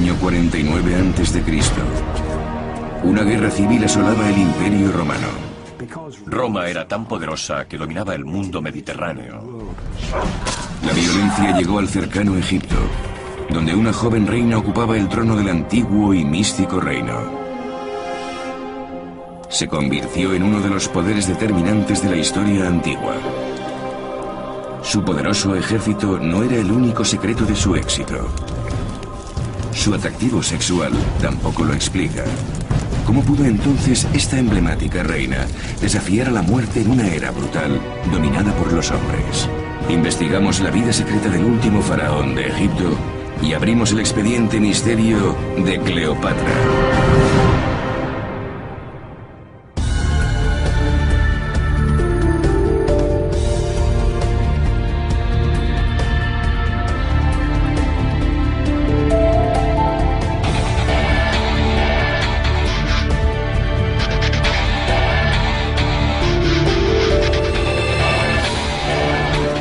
Año 49 a.C. Una guerra civil asolaba el Imperio Romano. Roma era tan poderosa que dominaba el mundo mediterráneo. La violencia llegó al cercano Egipto, donde una joven reina ocupaba el trono del antiguo y místico reino. Se convirtió en uno de los poderes determinantes de la historia antigua. Su poderoso ejército no era el único secreto de su éxito. Su atractivo sexual tampoco lo explica. ¿Cómo pudo entonces esta emblemática reina desafiar a la muerte en una era brutal dominada por los hombres? Investigamos la vida secreta del último faraón de Egipto y abrimos el expediente misterio de Cleopatra.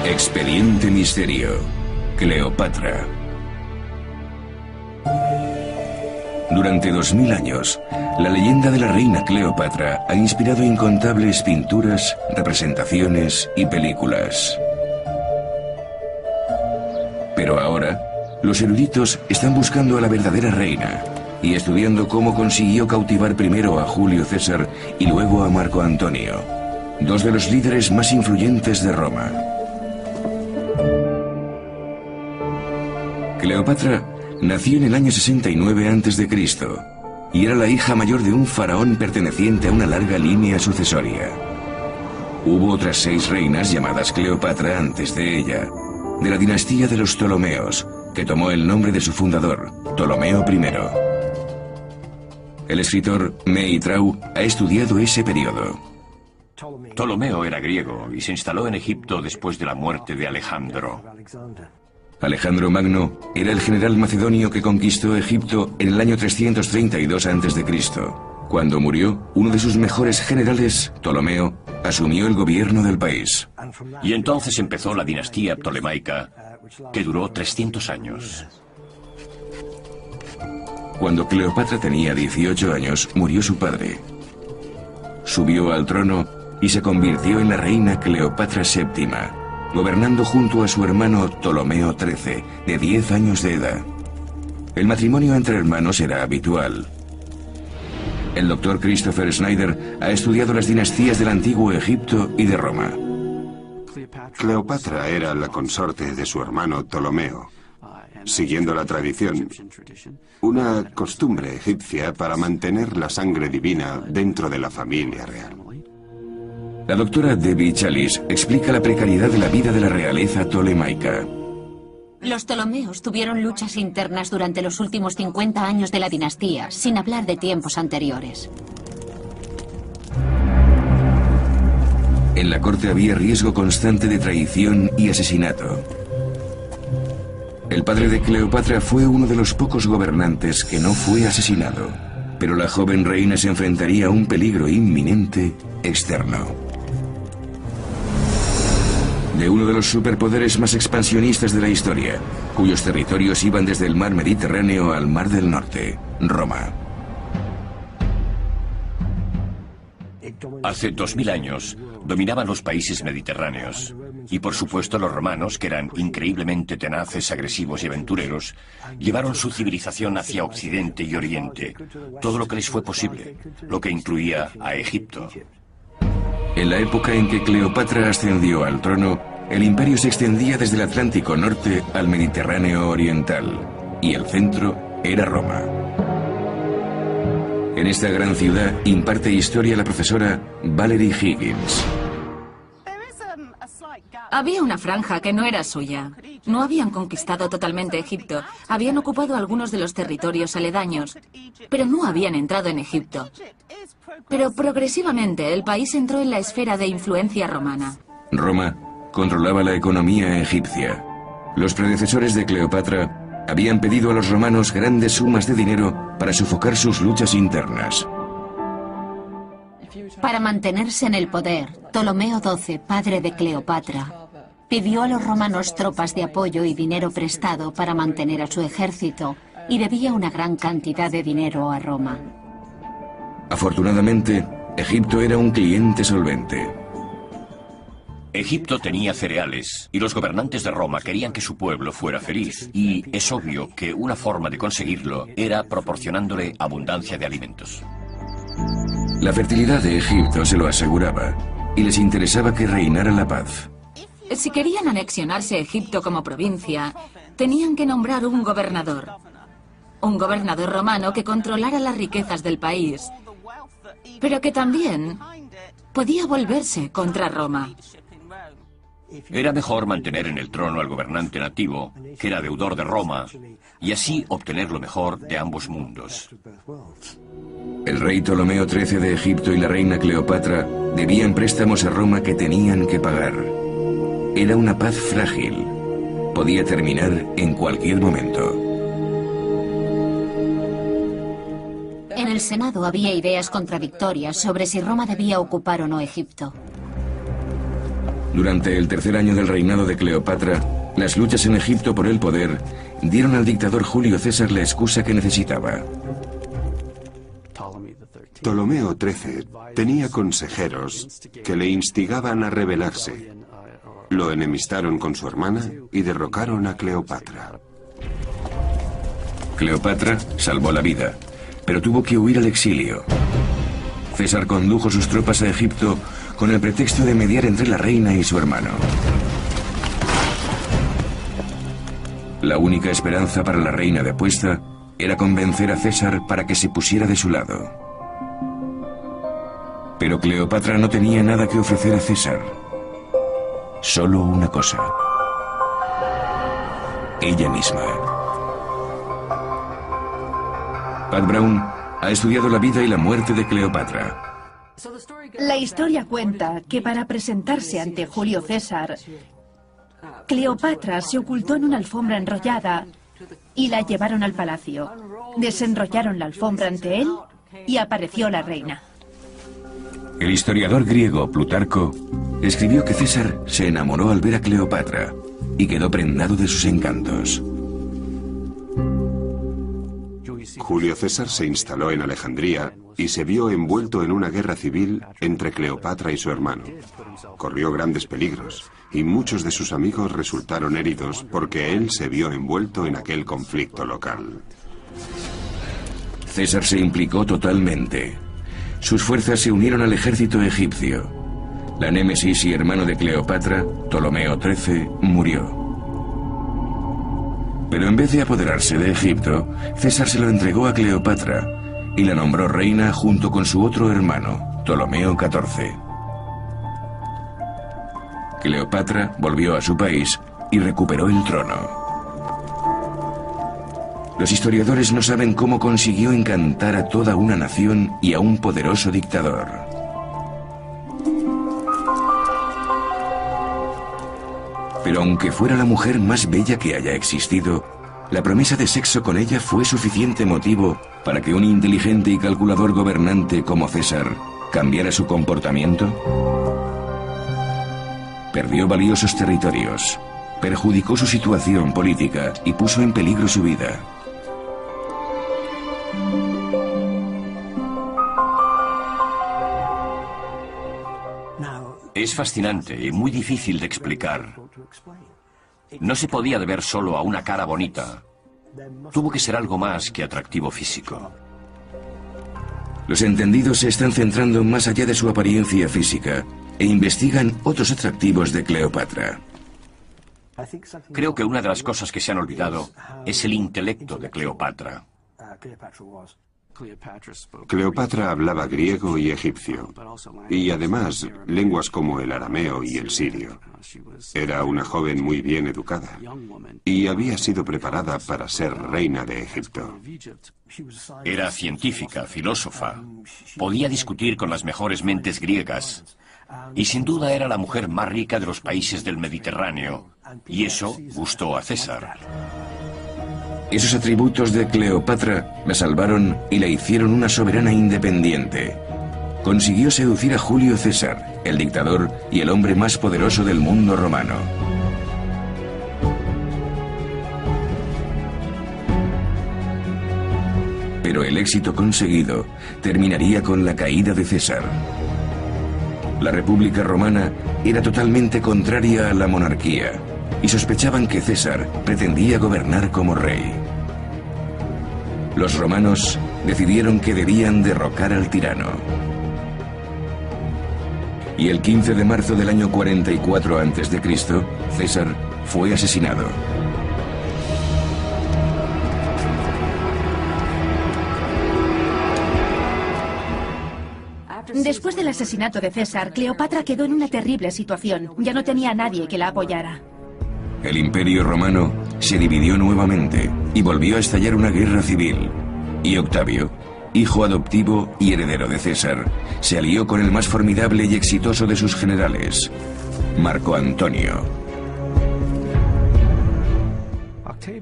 Expediente misterio, Cleopatra. Durante 2000 años, la leyenda de la reina Cleopatra ha inspirado incontables pinturas, representaciones y películas. Pero ahora, los eruditos están buscando a la verdadera reina y estudiando cómo consiguió cautivar primero a Julio César y luego a Marco Antonio, dos de los líderes más influyentes de Roma. Cleopatra nació en el año 69 a.C. y era la hija mayor de un faraón perteneciente a una larga línea sucesoria. Hubo otras 6 reinas llamadas Cleopatra antes de ella, de la dinastía de los Ptolomeos, que tomó el nombre de su fundador, Ptolomeo I. El escritor Meitrau ha estudiado ese periodo. Ptolomeo era griego y se instaló en Egipto después de la muerte de Alejandro. Alejandro Magno era el general macedonio que conquistó Egipto en el año 332 a.C. Cuando murió, uno de sus mejores generales, Ptolomeo, asumió el gobierno del país. Y entonces empezó la dinastía ptolemaica, que duró 300 años. Cuando Cleopatra tenía 18 años, murió su padre. Subió al trono y se convirtió en la reina Cleopatra VII, gobernando junto a su hermano Ptolomeo XIII, de 10 años de edad. El matrimonio entre hermanos era habitual. El doctor Christopher Snyder ha estudiado las dinastías del antiguo Egipto y de Roma. Cleopatra era la consorte de su hermano Ptolomeo, siguiendo la tradición, una costumbre egipcia para mantener la sangre divina dentro de la familia real. La doctora Debbie Chalice explica la precariedad de la vida de la realeza tolemaica. Los Ptolomeos tuvieron luchas internas durante los últimos 50 años de la dinastía, sin hablar de tiempos anteriores. En la corte había riesgo constante de traición y asesinato. El padre de Cleopatra fue uno de los pocos gobernantes que no fue asesinado, pero la joven reina se enfrentaría a un peligro inminente externo. De uno de los superpoderes más expansionistas de la historia, cuyos territorios iban desde el mar Mediterráneo al mar del Norte, Roma. Hace 2000 años dominaban los países mediterráneos y por supuesto los romanos, que eran increíblemente tenaces, agresivos y aventureros, llevaron su civilización hacia Occidente y Oriente, todo lo que les fue posible, lo que incluía a Egipto. En la época en que Cleopatra ascendió al trono, el imperio se extendía desde el Atlántico Norte al Mediterráneo Oriental, y el centro era Roma. En esta gran ciudad imparte historia la profesora Valerie Higgins. Había una franja que no era suya. No habían conquistado totalmente Egipto, habían ocupado algunos de los territorios aledaños, pero no habían entrado en Egipto. Pero progresivamente el país entró en la esfera de influencia romana. Roma controlaba la economía egipcia. Los predecesores de Cleopatra habían pedido a los romanos grandes sumas de dinero para sofocar sus luchas internas. Para mantenerse en el poder, Ptolomeo XII, padre de Cleopatra, pidió a los romanos tropas de apoyo y dinero prestado para mantener a su ejército y debía una gran cantidad de dinero a Roma. Afortunadamente, Egipto era un cliente solvente. Egipto tenía cereales y los gobernantes de Roma querían que su pueblo fuera feliz. Y es obvio que una forma de conseguirlo era proporcionándole abundancia de alimentos. La fertilidad de Egipto se lo aseguraba y les interesaba que reinara la paz. Si querían anexionarse Egipto como provincia, tenían que nombrar un gobernador. Un gobernador romano que controlara las riquezas del país, pero que también podía volverse contra Roma. Era mejor mantener en el trono al gobernante nativo, que era deudor de Roma, y así obtener lo mejor de ambos mundos. El rey Ptolomeo XIII de Egipto y la reina Cleopatra debían préstamos a Roma que tenían que pagar. Era una paz frágil. Podía terminar en cualquier momento. En el Senado había ideas contradictorias sobre si Roma debía ocupar o no Egipto. Durante el tercer año del reinado de Cleopatra, las luchas en Egipto por el poder dieron al dictador Julio César la excusa que necesitaba. Ptolomeo XIII tenía consejeros que le instigaban a rebelarse. Lo enemistaron con su hermana y derrocaron a Cleopatra. Cleopatra salvó la vida, pero tuvo que huir al exilio. César condujo sus tropas a Egipto con el pretexto de mediar entre la reina y su hermano. La única esperanza para la reina depuesta era convencer a César para que se pusiera de su lado. Pero Cleopatra no tenía nada que ofrecer a César. Solo una cosa. Ella misma. Pat Brown ha estudiado la vida y la muerte de Cleopatra. La historia cuenta que para presentarse ante Julio César, Cleopatra se ocultó en una alfombra enrollada y la llevaron al palacio. Desenrollaron la alfombra ante él y apareció la reina. El historiador griego Plutarco escribió que César se enamoró al ver a Cleopatra y quedó prendado de sus encantos. Julio César se instaló en Alejandría y se vio envuelto en una guerra civil entre Cleopatra y su hermano. Corrió grandes peligros y muchos de sus amigos resultaron heridos porque él se vio envuelto en aquel conflicto local. César se implicó totalmente. Sus fuerzas se unieron al ejército egipcio. La némesis y hermano de Cleopatra, Ptolomeo XIII, murió. Pero en vez de apoderarse de Egipto, César se lo entregó a Cleopatra y la nombró reina junto con su otro hermano, Ptolomeo XIV. Cleopatra volvió a su país y recuperó el trono. Los historiadores no saben cómo consiguió encantar a toda una nación y a un poderoso dictador. Pero aunque fuera la mujer más bella que haya existido, la promesa de sexo con ella fue suficiente motivo para que un inteligente y calculador gobernante como César cambiara su comportamiento. Perdió valiosos territorios, perjudicó su situación política y puso en peligro su vida. Es fascinante y muy difícil de explicar. No se podía deber solo a una cara bonita. Tuvo que ser algo más que atractivo físico. Los entendidos se están centrando más allá de su apariencia física e investigan otros atractivos de Cleopatra. Creo que una de las cosas que se han olvidado es el intelecto de Cleopatra. Cleopatra hablaba griego y egipcio, y además lenguas como el arameo y el sirio. Era una joven muy bien educada, y había sido preparada para ser reina de Egipto. Era científica, filósofa, podía discutir con las mejores mentes griegas, y sin duda era la mujer más rica de los países del Mediterráneo, y eso gustó a César. Esos atributos de Cleopatra la salvaron y la hicieron una soberana independiente. Consiguió seducir a Julio César, el dictador y el hombre más poderoso del mundo romano. Pero el éxito conseguido terminaría con la caída de César. La República Romana era totalmente contraria a la monarquía y sospechaban que César pretendía gobernar como rey. Los romanos decidieron que debían derrocar al tirano. Y el 15 de marzo del año 44 a.C., César fue asesinado. Después del asesinato de César, Cleopatra quedó en una terrible situación. Ya no tenía a nadie que la apoyara. El Imperio Romano se dividió nuevamente y volvió a estallar una guerra civil. Y Octavio, hijo adoptivo y heredero de César, se alió con el más formidable y exitoso de sus generales, Marco Antonio.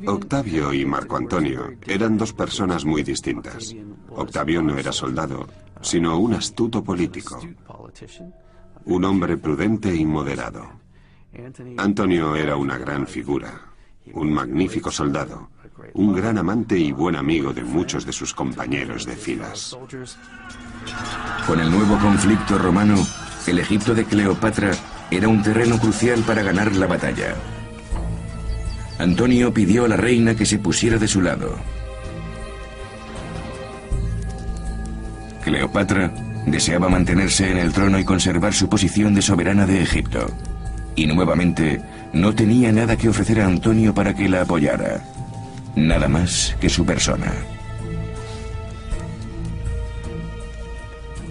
Octavio y Marco Antonio eran dos personas muy distintas. Octavio no era soldado, sino un astuto político, un hombre prudente y moderado. Antonio era una gran figura, un magnífico soldado, un gran amante y buen amigo de muchos de sus compañeros de filas. Con el nuevo conflicto romano, el Egipto de Cleopatra era un terreno crucial para ganar la batalla. Antonio pidió a la reina que se pusiera de su lado. Cleopatra deseaba mantenerse en el trono y conservar su posición de soberana de Egipto. Y nuevamente no tenía nada que ofrecer a Antonio para que la apoyara. Nada más que su persona.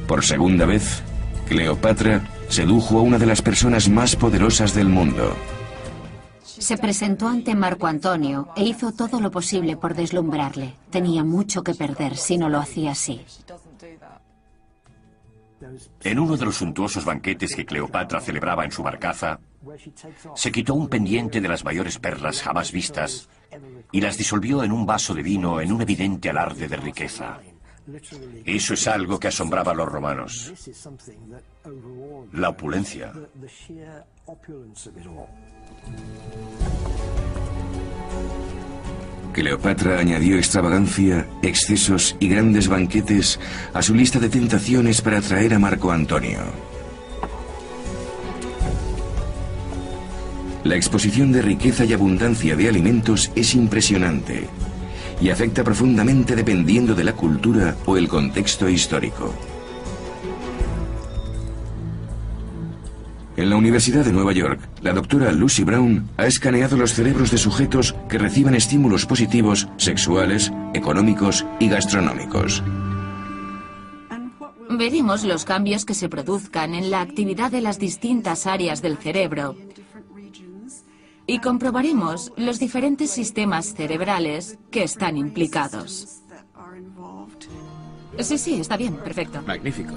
Por segunda vez, Cleopatra sedujo a una de las personas más poderosas del mundo. Se presentó ante Marco Antonio e hizo todo lo posible por deslumbrarle. Tenía mucho que perder si no lo hacía así. En uno de los suntuosos banquetes que Cleopatra celebraba en su barcaza, se quitó un pendiente de las mayores perlas jamás vistas y las disolvió en un vaso de vino en un evidente alarde de riqueza. Eso es algo que asombraba a los romanos. La opulencia. Cleopatra añadió extravagancia, excesos y grandes banquetes a su lista de tentaciones para atraer a Marco Antonio. La exposición de riqueza y abundancia de alimentos es impresionante y afecta profundamente dependiendo de la cultura o el contexto histórico. En la Universidad de Nueva York, la doctora Lucy Brown ha escaneado los cerebros de sujetos que reciben estímulos positivos sexuales, económicos y gastronómicos. Veremos los cambios que se produzcan en la actividad de las distintas áreas del cerebro y comprobaremos los diferentes sistemas cerebrales que están implicados. Sí, está bien, perfecto. Magnífico.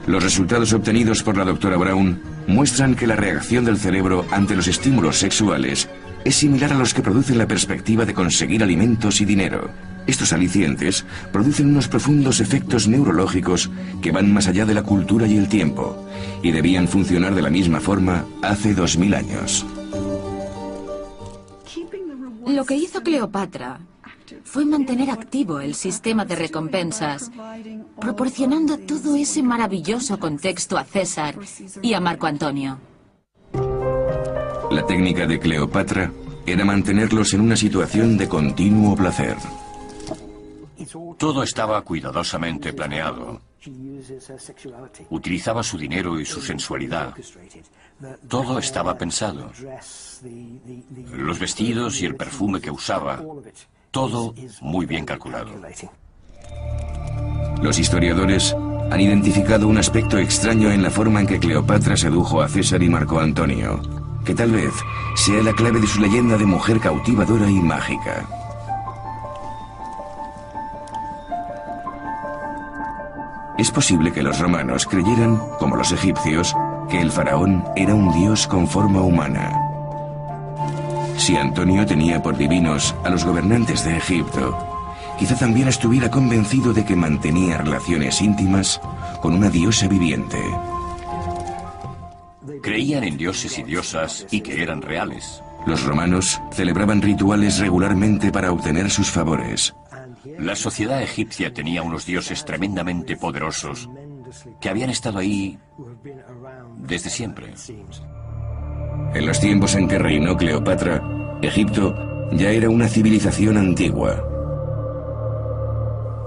Los resultados obtenidos por la doctora Brown muestran que la reacción del cerebro ante los estímulos sexuales es similar a los que producen la perspectiva de conseguir alimentos y dinero. Estos alicientes producen unos profundos efectos neurológicos que van más allá de la cultura y el tiempo, y debían funcionar de la misma forma hace 2000 años. Lo que hizo Cleopatra fue mantener activo el sistema de recompensas, proporcionando todo ese maravilloso contexto a César y a Marco Antonio. La técnica de Cleopatra era mantenerlos en una situación de continuo placer. Todo estaba cuidadosamente planeado. Utilizaba su dinero y su sensualidad. Todo estaba pensado. Los vestidos y el perfume que usaba, todo muy bien calculado. Los historiadores han identificado un aspecto extraño en la forma en que Cleopatra sedujo a César y Marco Antonio, que tal vez sea la clave de su leyenda de mujer cautivadora y mágica. Es posible que los romanos creyeran, como los egipcios, que el faraón era un dios con forma humana. Si Antonio tenía por divinos a los gobernantes de Egipto, quizá también estuviera convencido de que mantenía relaciones íntimas con una diosa viviente. Creían en dioses y diosas y que eran reales. Los romanos celebraban rituales regularmente para obtener sus favores. La sociedad egipcia tenía unos dioses tremendamente poderosos que habían estado ahí desde siempre. En los tiempos en que reinó Cleopatra, Egipto ya era una civilización antigua.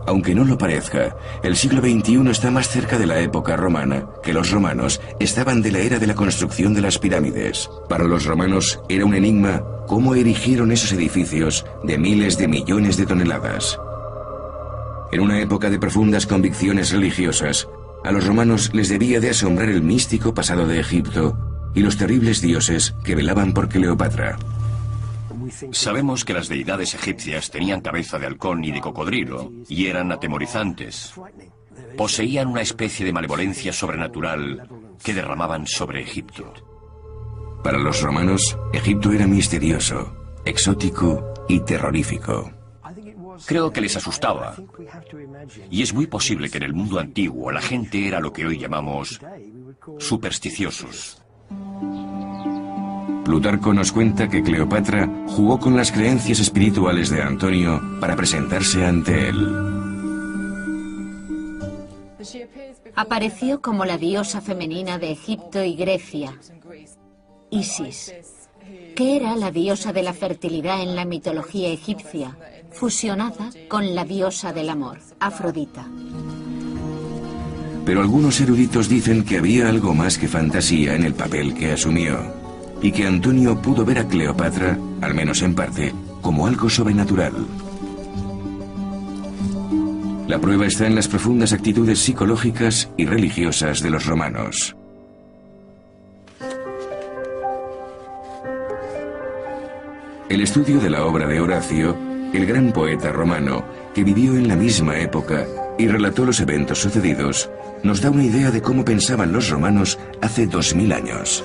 Aunque no lo parezca, el siglo XXI está más cerca de la época romana, que los romanos estaban de la era de la construcción de las pirámides. Para los romanos era un enigma cómo erigieron esos edificios de miles de millones de toneladas. En una época de profundas convicciones religiosas, a los romanos les debía de asombrar el místico pasado de Egipto y los terribles dioses que velaban por Cleopatra. Sabemos que las deidades egipcias tenían cabeza de halcón y de cocodrilo, y eran atemorizantes. Poseían una especie de malevolencia sobrenatural que derramaban sobre Egipto. Para los romanos, Egipto era misterioso, exótico y terrorífico. Creo que les asustaba. Y es muy posible que en el mundo antiguo la gente era lo que hoy llamamos supersticiosos. Plutarco nos cuenta que Cleopatra jugó con las creencias espirituales de Antonio para presentarse ante él. Apareció como la diosa femenina de Egipto y Grecia, Isis, que era la diosa de la fertilidad en la mitología egipcia, fusionada con la diosa del amor, Afrodita. Pero algunos eruditos dicen que había algo más que fantasía en el papel que asumió, y que Antonio pudo ver a Cleopatra, al menos en parte, como algo sobrenatural. La prueba está en las profundas actitudes psicológicas y religiosas de los romanos. El estudio de la obra de Horacio, el gran poeta romano, que vivió en la misma época y relató los eventos sucedidos, nos da una idea de cómo pensaban los romanos hace 2000 años.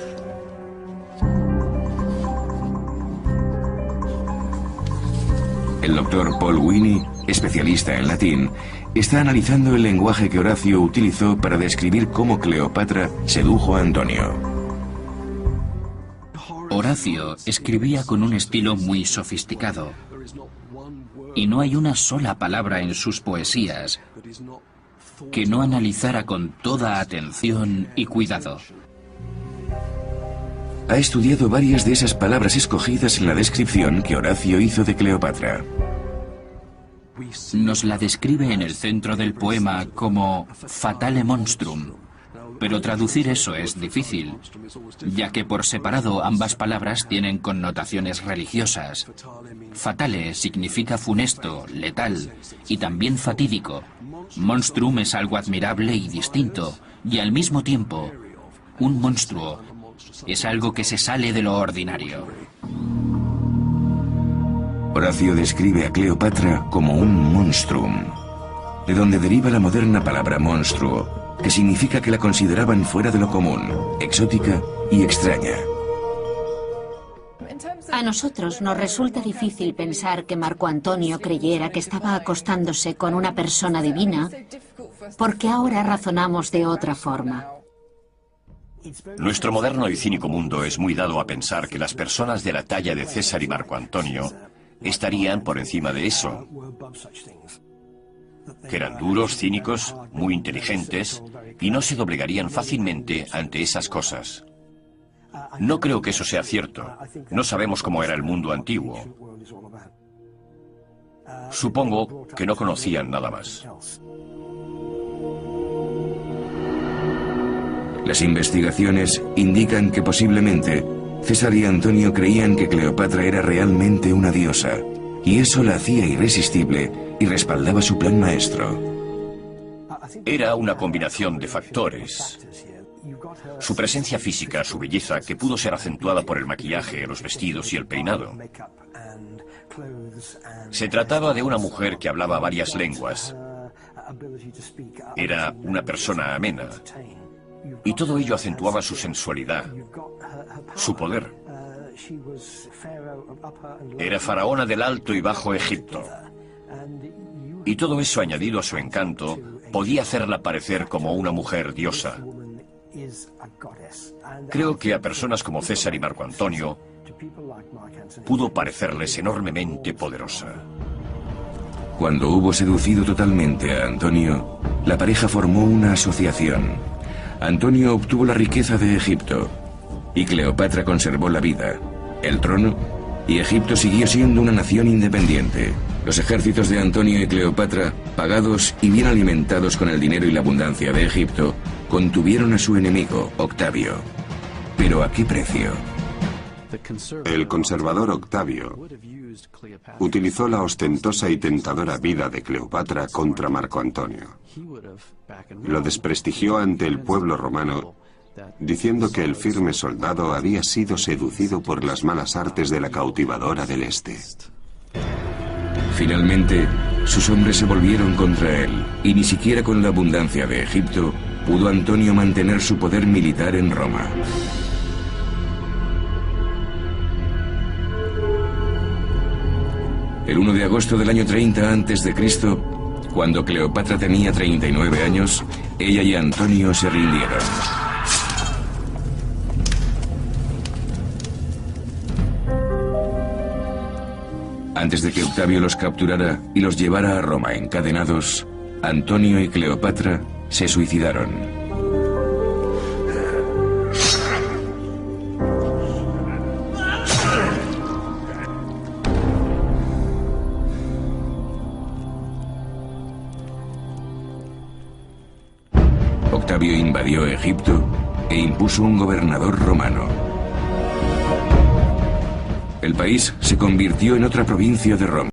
El doctor Paul Winnie, especialista en latín, está analizando el lenguaje que Horacio utilizó para describir cómo Cleopatra sedujo a Antonio. Horacio escribía con un estilo muy sofisticado, y no hay una sola palabra en sus poesías que no analizara con toda atención y cuidado. Ha estudiado varias de esas palabras escogidas en la descripción que Horacio hizo de Cleopatra. Nos la describe en el centro del poema como fatale monstrum, pero traducir eso es difícil, ya que por separado ambas palabras tienen connotaciones religiosas. Fatale significa funesto, letal y también fatídico. Monstrum es algo admirable y distinto, y al mismo tiempo, un monstruo es algo que se sale de lo ordinario. Horacio describe a Cleopatra como un monstrum, de donde deriva la moderna palabra monstruo, que significa que la consideraban fuera de lo común, exótica y extraña. A nosotros nos resulta difícil pensar que Marco Antonio creyera que estaba acostándose con una persona divina, porque ahora razonamos de otra forma. Nuestro moderno y cínico mundo es muy dado a pensar que las personas de la talla de César y Marco Antonio estarían por encima de eso, que eran duros, cínicos, muy inteligentes y no se doblegarían fácilmente ante esas cosas. No creo que eso sea cierto. No sabemos cómo era el mundo antiguo. Supongo que no conocían nada más. Las investigaciones indican que posiblemente César y Antonio creían que Cleopatra era realmente una diosa, y eso la hacía irresistible y respaldaba su plan maestro. Era una combinación de factores. Su presencia física, su belleza, que pudo ser acentuada por el maquillaje, los vestidos y el peinado. Se trataba de una mujer que hablaba varias lenguas. Era una persona amena. Y todo ello acentuaba su sensualidad, su poder. Era faraona del Alto y Bajo Egipto. Y todo eso añadido a su encanto podía hacerla parecer como una mujer diosa. Creo que a personas como César y Marco Antonio pudo parecerles enormemente poderosa. Cuando hubo seducido totalmente a Antonio, la pareja formó una asociación. Antonio obtuvo la riqueza de Egipto y Cleopatra conservó la vida, el trono, y Egipto siguió siendo una nación independiente. Los ejércitos de Antonio y Cleopatra, pagados y bien alimentados con el dinero y la abundancia de Egipto, contuvieron a su enemigo, Octavio. ¿Pero a qué precio? El conservador Octavio utilizó la ostentosa y tentadora vida de Cleopatra contra Marco Antonio. Lo desprestigió ante el pueblo romano, diciendo que el firme soldado había sido seducido por las malas artes de la cautivadora del Este. Finalmente, sus hombres se volvieron contra él, y ni siquiera con la abundancia de Egipto pudo Antonio mantener su poder militar en Roma. El 1 de agosto del año 30 a.C., cuando Cleopatra tenía 39 años, ella y Antonio se rindieron. Antes de que Octavio los capturara y los llevara a Roma encadenados, Antonio y Cleopatra se suicidaron. Octavio invadió Egipto e impuso un gobernador romano. El país se convirtió en otra provincia de Roma.